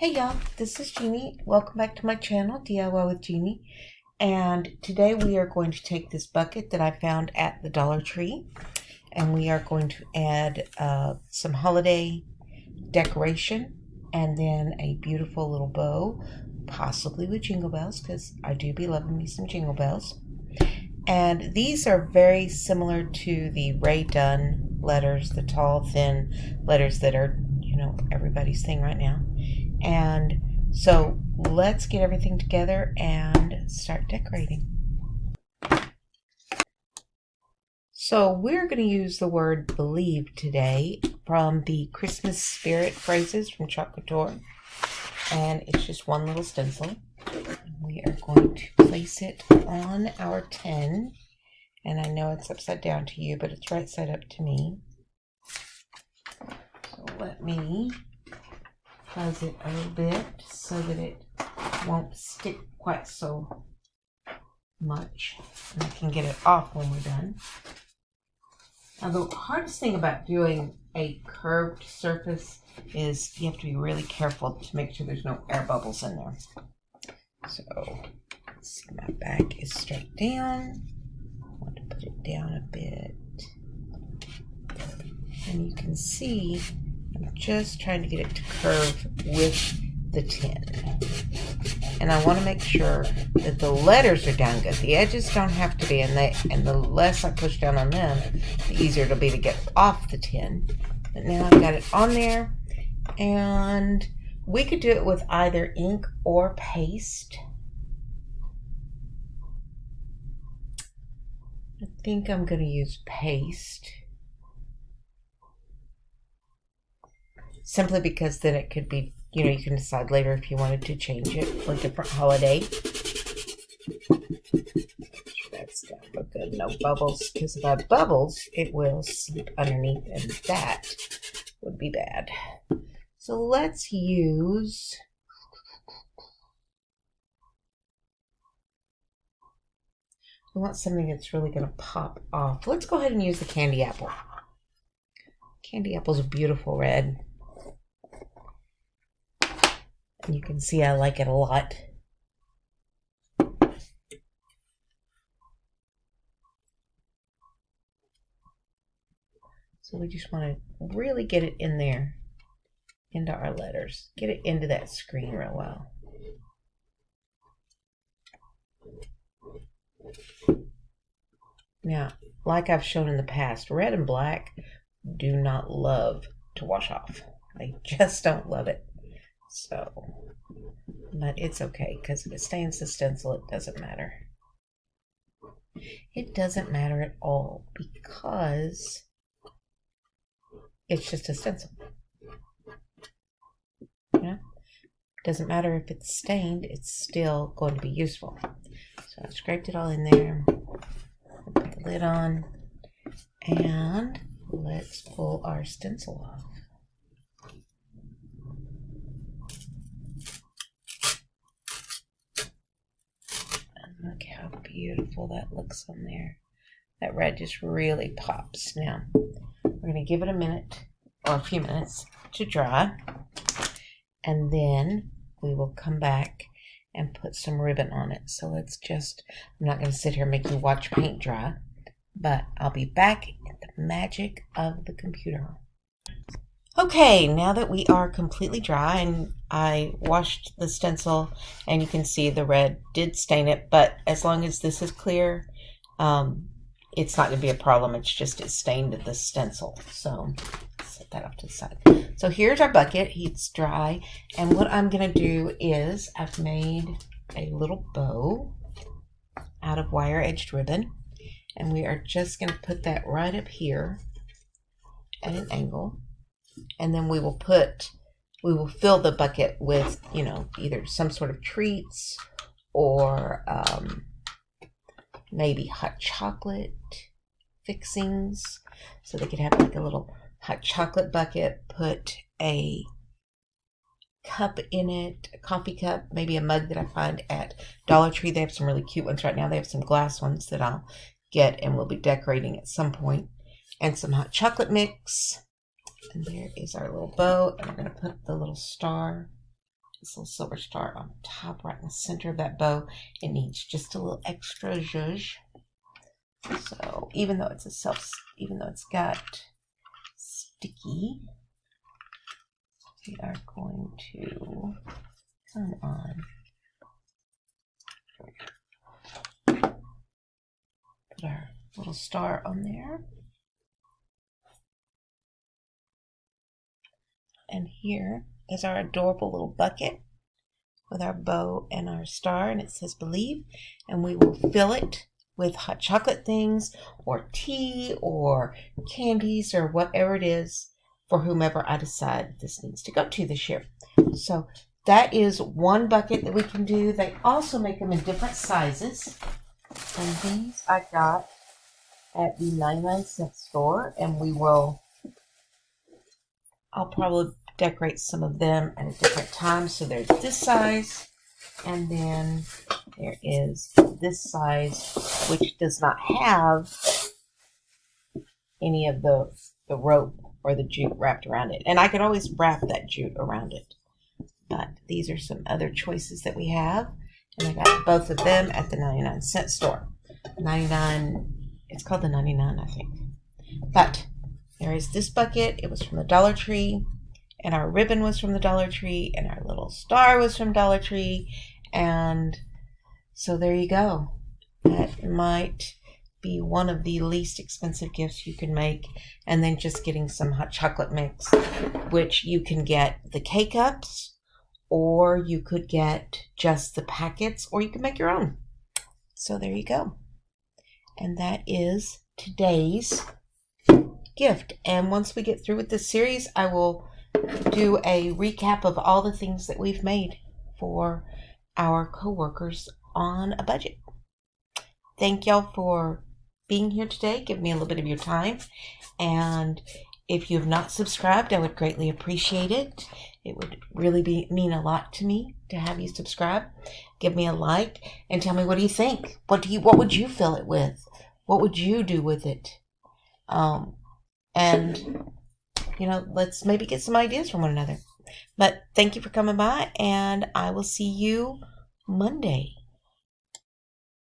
Hey y'all, this is Jeannie. Welcome back to my channel, DIY with Jeannie. And today we are going to take this bucket that I found at the Dollar Tree, and we are going to add some holiday decoration and then a beautiful little bow, possibly with jingle bells, because I do be loving me some jingle bells. And these are very similar to the Ray Dunn letters, the tall, thin letters that are, everybody's thing right now. And so let's get everything together and start decorating. So we're going to use the word believe today from the Christmas spirit phrases from couture. And it's just one little stencil. We are going to place it on our tin. And I know it's upside down to you, but it's right side up to me. So let me fuzz it a little bit so that it won't stick quite so much, and I can get it off when we're done. Now the hardest thing about doing a curved surface is you have to be really careful to make sure there's no air bubbles in there. So let's see, my back is straight down. I want to put it down a bit, and you can see I'm just trying to get it to curve with the tin. And I want to make sure that the letters are down good. The edges don't have to be, and the less I push down on them, the easier it'll be to get off the tin. But now I've got it on there, and we could do it with either ink or paste. I think I'm going to use paste. Simply because then it could be, you can decide later if you wanted to change it for a different holiday. That's down but good. No bubbles, because if I have bubbles, it will seep underneath, and that would be bad. So let's use we want something that's really going to pop off. Let's go ahead and use the candy apple. Candy apple's a beautiful red. You can see I like it a lot. So we just want to really get it in there, into our letters. Get it into that screen real well. Now, like I've shown in the past, red and black do not love to wash off. They just don't love it. So, but it's okay, because if it stains the stencil, it doesn't matter. It doesn't matter at all, because it's just a stencil. It doesn't matter if it's stained, it's still going to be useful. So I scraped it all in there. Put the lid on, and let's pull our stencil off. Look how beautiful that looks on there. That red just really pops. Now, we're going to give it a minute, or a few minutes, to dry. And then we will come back and put some ribbon on it. So let's just, I'm not going to sit here and make you watch paint dry, but I'll be back at the magic of the computer. Okay, now that we are completely dry, and I washed the stencil, and you can see the red did stain it, but as long as this is clear, it's not going to be a problem. It's just it stained the stencil. So set that off to the side. So here's our bucket. It's dry, and what I'm going to do is I've made a little bow out of wire edged ribbon, and we are just going to put that right up here at an angle. And then we will fill the bucket with, either some sort of treats or maybe hot chocolate fixings. So they could have like a little hot chocolate bucket, put a cup in it, a coffee cup, maybe a mug that I find at Dollar Tree. They have some really cute ones right now. They have some glass ones that I'll get and we'll be decorating at some point. And some hot chocolate mix. And there is our little bow, and we're going to put the little star this little silver star on top, right in the center of that bow. It needs just a little extra zhuzh. So even though it's got sticky, we are going to turn on. Put our little star on there. And here is our adorable little bucket with our bow and our star, and it says believe, and we will fill it with hot chocolate things or tea or candies or whatever it is for whomever I decide this needs to go to this year. So that is one bucket that we can do. They also make them in different sizes, and these I got at the 99-cent store, and I'll probably decorate some of them at a different time. So there's this size, and then there is this size, which does not have any of the rope or the jute wrapped around it. And I could always wrap that jute around it. But these are some other choices that we have. And I got both of them at the 99-cent store. 99, it's called the 99, I think. But there is this bucket. It was from the Dollar Tree. And our ribbon was from the Dollar Tree. And our little star was from Dollar Tree. And so there you go. That might be one of the least expensive gifts you can make. And then just getting some hot chocolate mix, which you can get the K-Cups, or you could get just the packets, or you can make your own. So there you go. And that is today's gift. And once we get through with this series, I will do a recap of all the things that we've made for our coworkers on a budget. Thank y'all for being here today. Give me a little bit of your time. And if you have not subscribed, I would greatly appreciate it. It would really mean a lot to me to have you subscribe. Give me a like and tell me, what do you think? What would you fill it with? What would you do with it? And let's maybe get some ideas from one another. But thank you for coming by, and I will see you Monday.